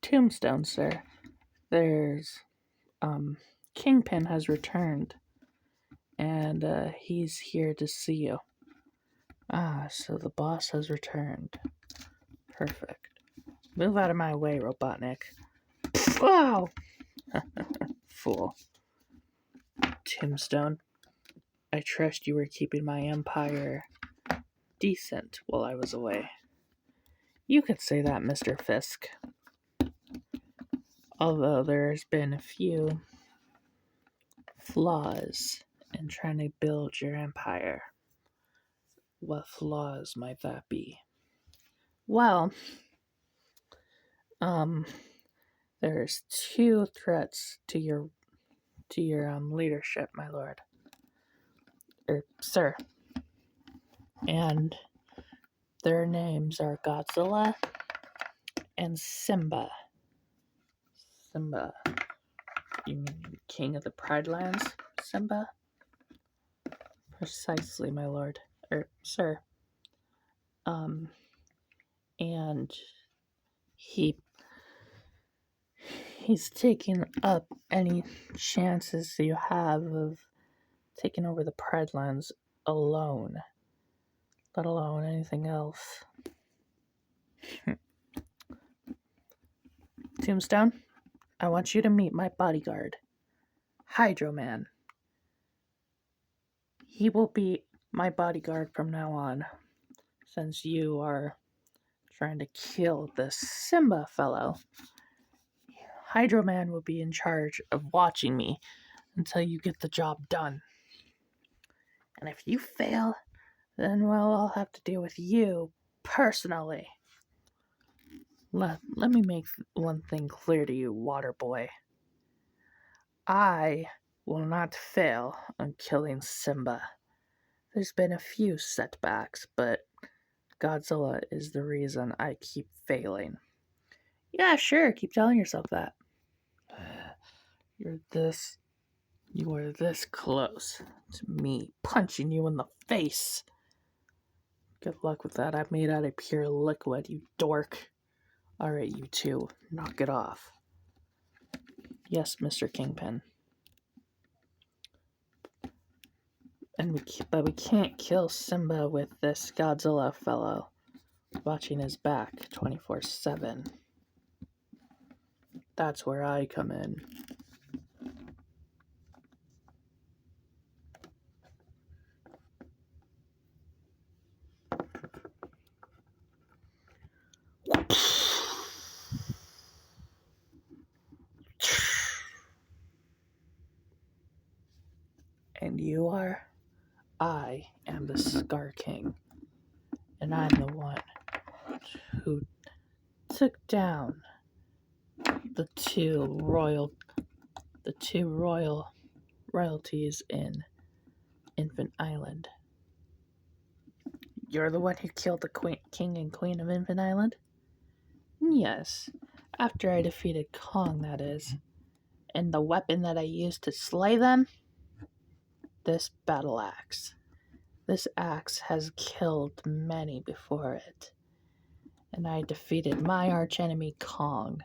Tombstone, sir. There's, Kingpin has returned, and, he's here to see you. Ah, so the boss has returned. Perfect. Move out of my way, Robotnik. Wow! Fool. Tombstone, I trust you were keeping my empire decent while I was away. You could say that, Mr. Fisk. Although there's been a few flaws in trying to build your empire. What flaws might that be? Well, there's two threats to your leadership, my lord. Sir. And their names are Godzilla and Simba. Simba. You mean King of the Pride Lands, Simba? Precisely, my lord. Sir. And he's taking up any chances you have of taking over the Pride Lands alone, let alone anything else. Tombstone, I want you to meet my bodyguard, Hydro Man. He will be my bodyguard from now on, since you are trying to kill this Simba fellow. Hydro Man will be in charge of watching me until you get the job done. And if you fail, then, well, I'll have to deal with you personally. Let me make one thing clear to you, water boy. I will not fail on killing Simba. There's been a few setbacks, but Godzilla is the reason I keep failing. Yeah, sure, keep telling yourself that. You are this close to me punching you in the face. Good luck with that. I'm made out of pure liquid, you dork. Alright, you two, knock it off. Yes, Mr. Kingpin. But we can't kill Simba with this Godzilla fellow watching his back 24/7. That's where I come in. And you are? I am the Skar King. And I'm the one who took down the two royalties in Infant Island. You're the one who killed the king and queen of Infant Island? Yes, after I defeated Kong, that is. And the weapon that I used to slay them? This battle axe. This axe has killed many before it. And I defeated my archenemy Kong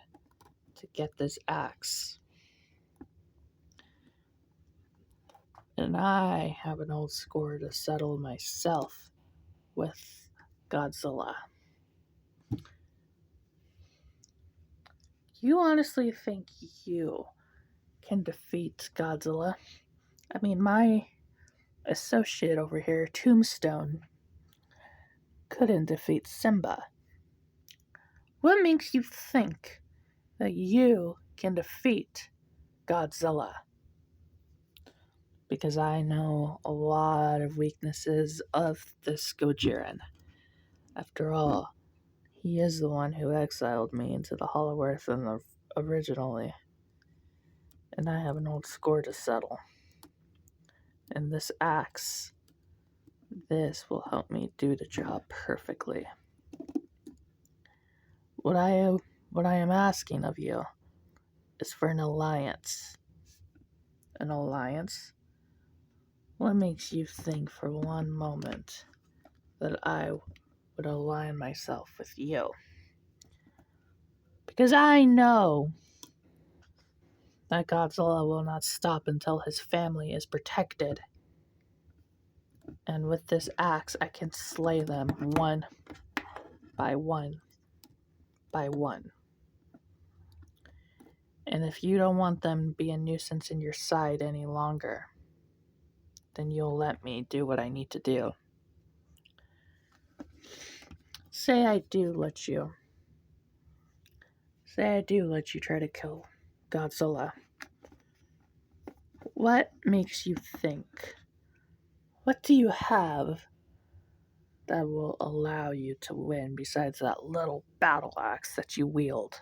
to get this axe. And I have an old score to settle myself with Godzilla. You honestly think you can defeat Godzilla? I mean, my associate over here, Tombstone, couldn't defeat Simba. What makes you think that you can defeat Godzilla? Because I know a lot of weaknesses of this Gojiren. After all, he is the one who exiled me into the Hollow Earth originally. And I have an old score to settle. And this axe, this will help me do the job perfectly. What I am asking of you is for an alliance. An alliance? What makes you think for one moment that I would align myself with you? Because I know that Godzilla will not stop until his family is protected. And with this axe, I can slay them one by one by one. And if you don't want them to be a nuisance in your side any longer, then you'll let me do what I need to do. Say I do let you try to kill Godzilla. What makes you think? What do you have that will allow you to win besides that little battle axe that you wield?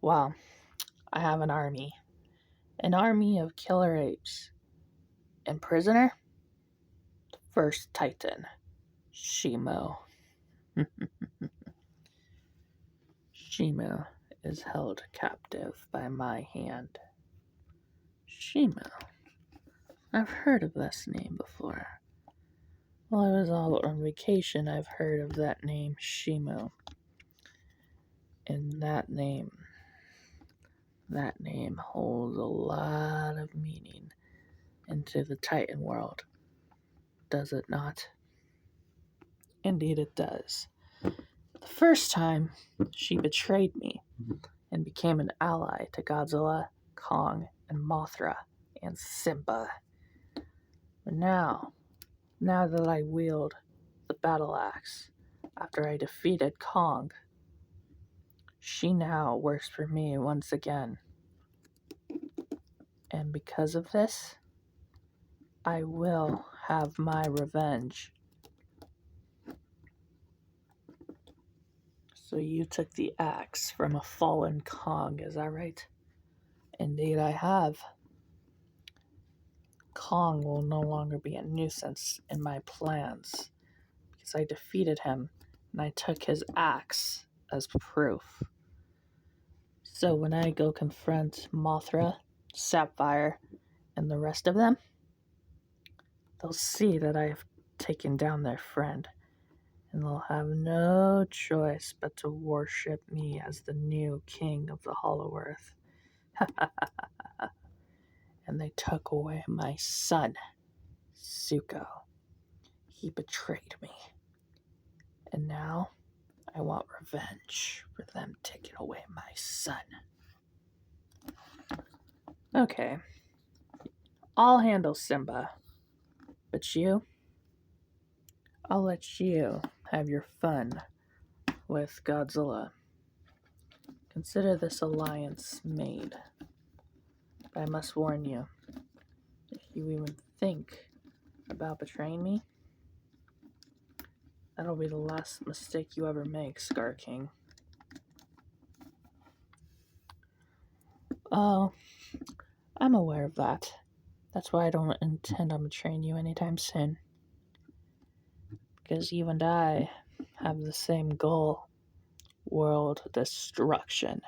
Well, I have an army of killer apes. And prisoner? First Titan, Shimo. Shimo is held captive by my hand. Shimo. I've heard of this name before. While I was all on vacation, I've heard of that name, Shimo. And that name holds a lot of meaning into the Titan world. Does it not? Indeed it does. The first time, she betrayed me and became an ally to Godzilla, Kong, and Mothra, and Simba. But now that I wield the battle axe, after I defeated Kong, she now works for me once again. And because of this, I will have my revenge. So you took the axe from a fallen Kong, is that right? Indeed I have. Kong will no longer be a nuisance in my plans because I defeated him and I took his axe as proof. So when I go confront Mothra, Sapphire, and the rest of them, they'll see that I have taken down their friend, and they'll have no choice but to worship me as the new king of the Hollow Earth. And they took away my son, Zuko. He betrayed me. And now I want revenge for them taking away my son. Okay. I'll handle Simba. But you? I'll let you have your fun with Godzilla. Consider this alliance made. But I must warn you, if you even think about betraying me, that'll be the last mistake you ever make, Skar King. Oh, I'm aware of that. That's why I don't intend on betraying you anytime soon. Because you and I have the same goal, world destruction.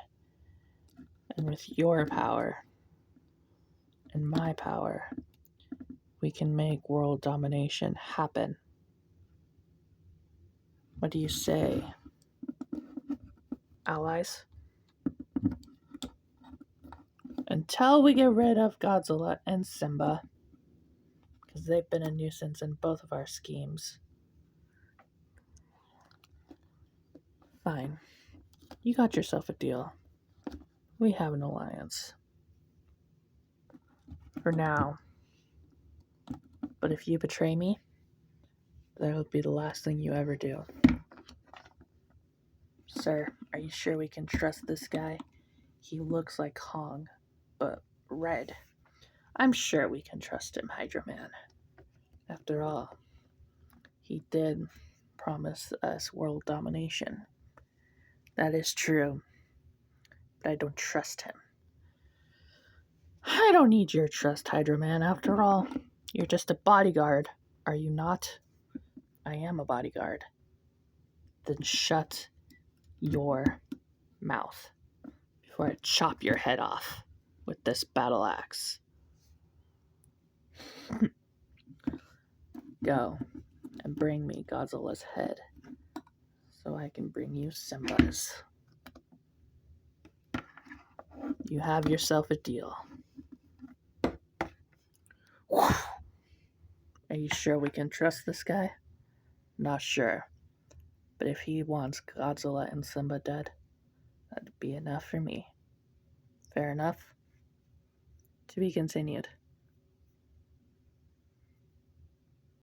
And with your power and my power, we can make world domination happen. What do you say, allies? Until we get rid of Godzilla and Simba, because they've been a nuisance in both of our schemes. Fine. You got yourself a deal. We have an alliance. For now. But if you betray me, that'll be the last thing you ever do. Sir, are you sure we can trust this guy? He looks like Kong, but red. I'm sure we can trust him, Hydro Man. After all, he did promise us world domination. That is true, but I don't trust him. I don't need your trust, Hydro Man. After all, you're just a bodyguard, are you not? I am a bodyguard. Then shut your mouth before I chop your head off with this battle axe. Go and bring me Godzilla's head so so I can bring you Simba's. You have yourself a deal. Are you sure we can trust this guy? Not sure. But if he wants Godzilla and Simba dead, that'd be enough for me. Fair enough? To be continued.